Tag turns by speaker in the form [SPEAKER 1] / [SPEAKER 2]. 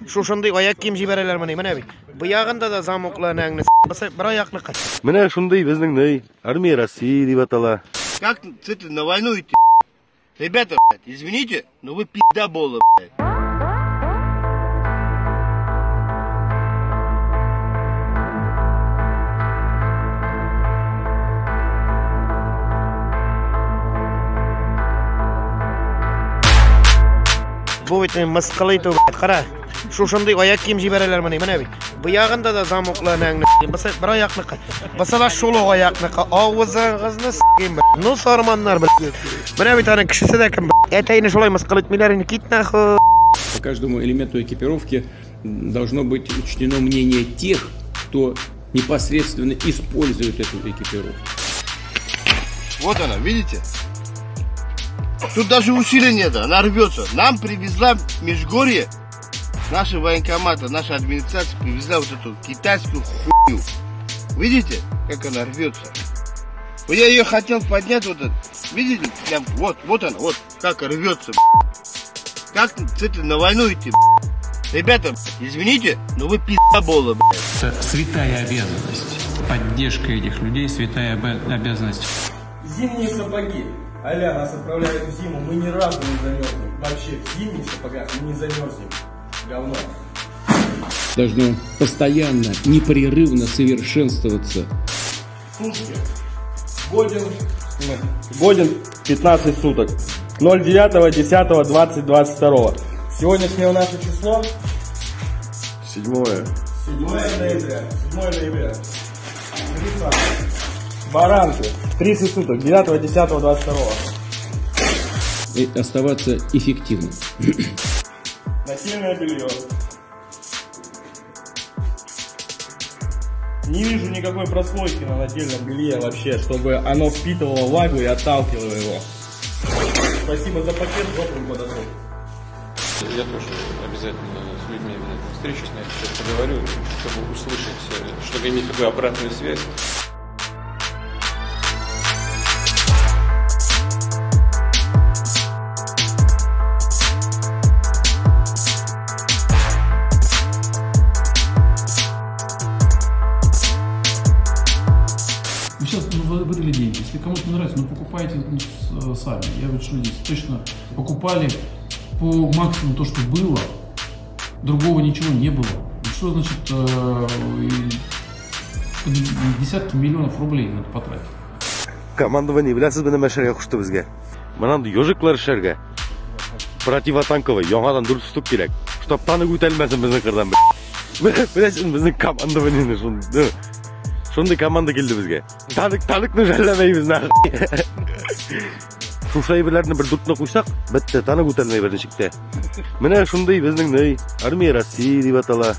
[SPEAKER 1] Şuşunday ayak kiyim jibereler mene bit. Buyagında da zamoklarını basa bir ayakны kaç.
[SPEAKER 2] Mene şunday bizning ney? Armiya России deb atala.
[SPEAKER 3] Как ты на войну идти? Ребята, извините, но вы пиздоболы, блядь.
[SPEAKER 1] Bu bitin mısqılıydı qara. Şuşunday ayak kiyim jibereler mene bit. Buyagında da zamoklarını basa bir ayakны kaç. Basalar şolu ayakны ağzınızı s**eyim. No sarmanlar bildi. Mene bir tane kişisi de kim? Eteyini şolay mısqıl etmelerini git nahı.
[SPEAKER 4] По каждому элементу экипировки должно быть учтено мнение тех, кто непосредственно использует эту экипировку.
[SPEAKER 3] Вот она, видите? Тут даже усилия нет, она рвется. Нам привезла Межгорье, наши военкоматы, наша администрация привезла вот эту китайскую хуйню. Видите, как она рвется? Вот я ее хотел поднять, вот это. Видите? Прям вот она, вот как рвется. Как ты на войну идти? Ребята, извините, но вы пиздоболы.
[SPEAKER 5] Это святая обязанность. Поддержка этих людей, святая обязанность.
[SPEAKER 6] Зимние сапоги. Аля, нас отправляют в зиму, мы ни разу не замерзнем. Вообще, в зимних сапогах мы не замерзнем. Говно.
[SPEAKER 4] Должно постоянно, непрерывно совершенствоваться.
[SPEAKER 6] Сутки. Годен 15 суток. 09.10.2022. Сегодняшнее наше число?
[SPEAKER 2] 7
[SPEAKER 6] ноября. 7 ноября. Баранки. 30 суток. 9.10.22.
[SPEAKER 4] И оставаться эффективным.
[SPEAKER 6] Нательное белье. Не вижу никакой прослойки на нательном белье вообще, чтобы оно впитывало влагу и отталкивало его. Спасибо за пакет, жопу подошел.
[SPEAKER 5] Я тоже обязательно с людьми встречусь, на это сейчас поговорю, чтобы услышать, чтобы иметь такую обратную связь.
[SPEAKER 7] Сейчас выдали деньги. Если кому-то не нравится, покупайте сами. Я вот что здесь точно покупали по максимуму то, что было. Другого ничего не было. Что значит десятки миллионов рублей надо потратить?
[SPEAKER 2] Командование bilasiz bu nima ishlarga qo'shdi bizga. Mana bu yojiklar ishlarga. Protivotankovoy yangadan durust tutib kerak. Shtab tanib o'talmasin bizni qirdan. Bilasiz bizning komandovaniyni shunda. Shunday komanda keldi bizga. Taniqni jallamaymiz naq. Shu shaybilarni bir dutni qo'ysak, bitta tanib o'talmay bir nechikda. Mana shunday bizning Armiya России deb atala.